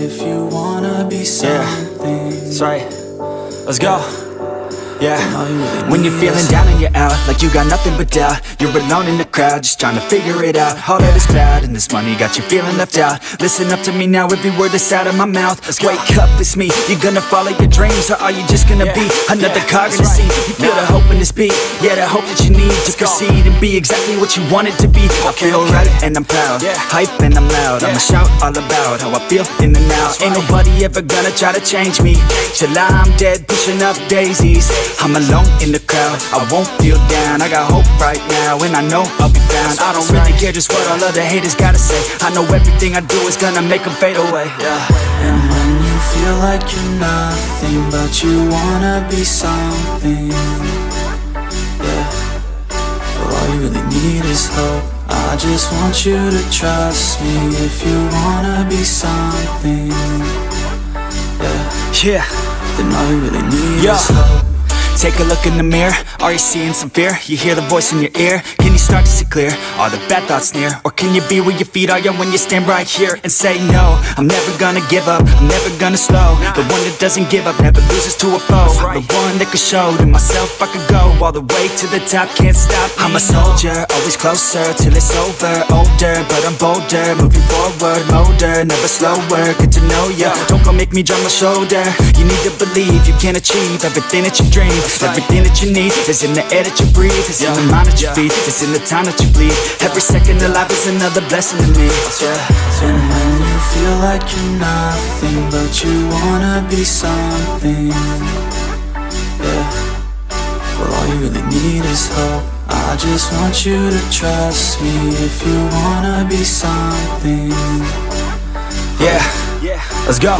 if you wanna be something. That's right. Let's go. Yeah, when you're feeling down and you're out, like you got nothing but doubt, you're alone in the crowd, just trying to figure it out. All of this cloud and this money got you feeling left out. Listen up to me now, every word that's out of my mouth. Wake up, it's me. You're gonna follow your dreams, or are you just gonna be another cog in the scene? You feel the hope in this beat, yeah, the hope that you need to proceed and be exactly what you want it to be. I feel right and I'm proud, hype and I'm loud. I'ma shout all about how I feel in the now. Ain't nobody ever gonna try to change me till I'm dead, pushing up daisies. I'm alone in the crowd, I won't feel down. I got hope right now, and I know I'll be found. I don't really care just what all other haters gotta say. I know everything I do is gonna make them fade away. And when you feel like you're nothing, but you wanna be something, well, all you really need is hope. I just want you to trust me if you wanna be something, then all you really need is hope. Take a look in the mirror, are you seeing some fear? You hear the voice in your ear, can you start to see clear? Are the bad thoughts near? Or can you be where your feet are, when you stand right here and say no? I'm never gonna give up, I'm never gonna slow. The one that doesn't give up, never loses to a foe. The one that could show to myself I could go all the way to the top, can't stop me. I'm a soldier, always closer till it's over. Older, but I'm bolder, moving forward, older, never slower. Get to know ya, don't go make me drop my shoulder. You need to believe you can achieve everything that you dream. Everything that you need is in the air that you breathe. It's in the mind that you feed, it's in the time that you bleed. Every second of life is another blessing to me. And when you feel like you're nothing, but you wanna be something, well, all you really need is hope. I just want you to trust me if you wanna be something. Let's go.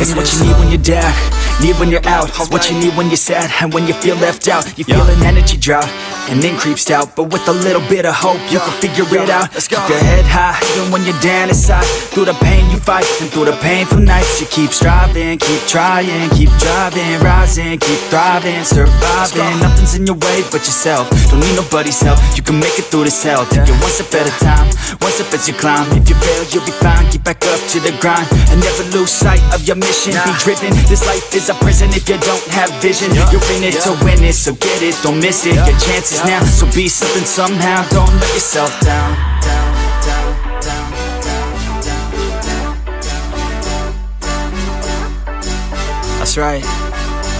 It's what you need when you're down, need when you're out. It's what you need when you're sad and when you feel left out. You feel an energy drought and then creeps out, but with a little bit of hope you can figure it out. Keep your head high even when you're down inside. Through the pain you fight, and through the painful nights you keep striving, keep trying, keep driving, rising, keep thriving, surviving. Nothing's in your way but yourself, don't need nobody's help. You can make it through this hell, take it one step at a time, one step as you climb. If you fail you'll be fine, get back up to the grind and never lose sight of your mission. Be driven, this life is a prison if you don't have vision. You're in it to win it, so get it, don't miss it. Your chances now, so be something somehow. Don't let yourself down. That's right.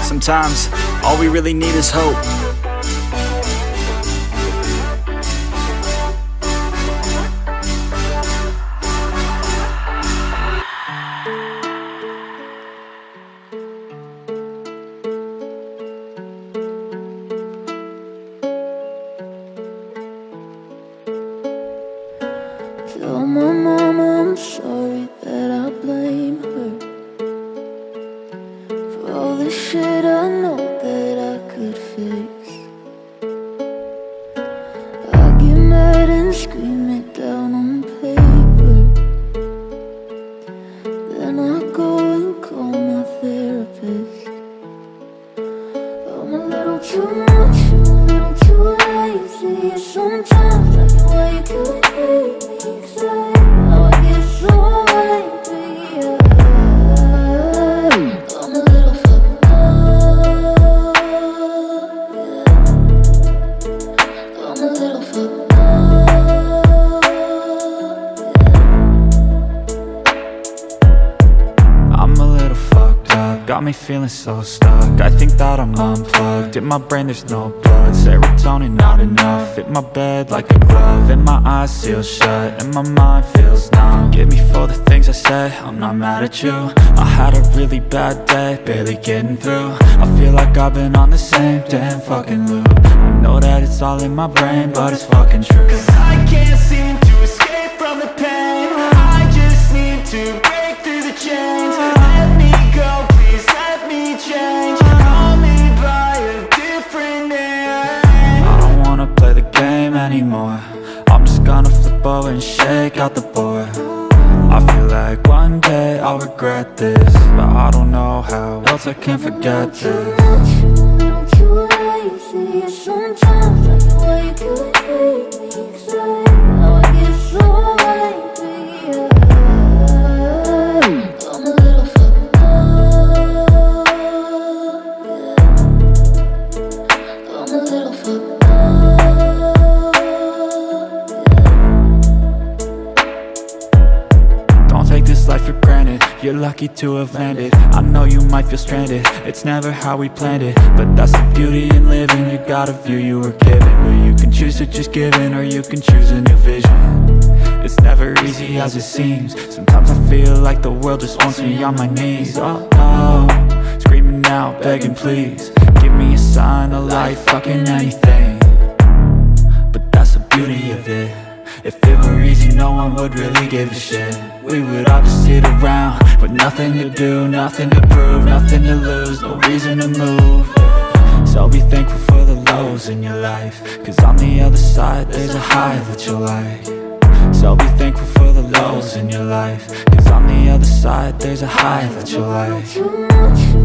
Sometimes all we really need is hope. Tell my mama I'm sorry that I blame her for all the shit I know that I could fix. I get mad and scream it down on paper, then I go and call my therapist. I'm a little too much, I'm a little too lazy. Sometimes I know why you couldn't hate me. How I get so angry, I'm a little fucked up, I'm a little fucked up, I'm a little fucked up, got me feeling so stuck. I think that I'm unplugged, in my brain there's no blood. Serotonin not enough, fit my bed like a glove. And my eyes seal shut, and my mind feels numb. Get me for the things I said, I'm not mad at you. I had a really bad day, barely getting through. I feel like I've been on the same damn fucking loop. I know that it's all in my brain, but it's fucking true. Cause I can't seem to escape from the pain. I just need to break through the chains. Let me go, please let me change. Call me by a different name. I don't wanna play the game anymore. I'm just gonna flip over and shake out the board. I feel like one day I'll regret this, but I don't know how else I can forget this. too lazy. Sometimes I know why you couldn't hate me. Say how I get so angry, you're lucky to have landed. I know you might feel stranded, it's never how we planned it, but that's the beauty in living. You got a view you were given, where you can choose to just give in, or you can choose a new vision. It's never easy as it seems. Sometimes I feel like the world just wants me on my knees. Oh, oh, screaming out, begging please, give me a sign, a light, fucking anything. But that's the beauty of it. If it were easy, no one would really give a shit. We would all just sit around with nothing to do, nothing to prove, nothing to lose, no reason to move. So be thankful for the lows in your life, cause on the other side there's a high that you'll like. So be thankful for the lows in your life, cause on the other side there's a high that you'll like. Too much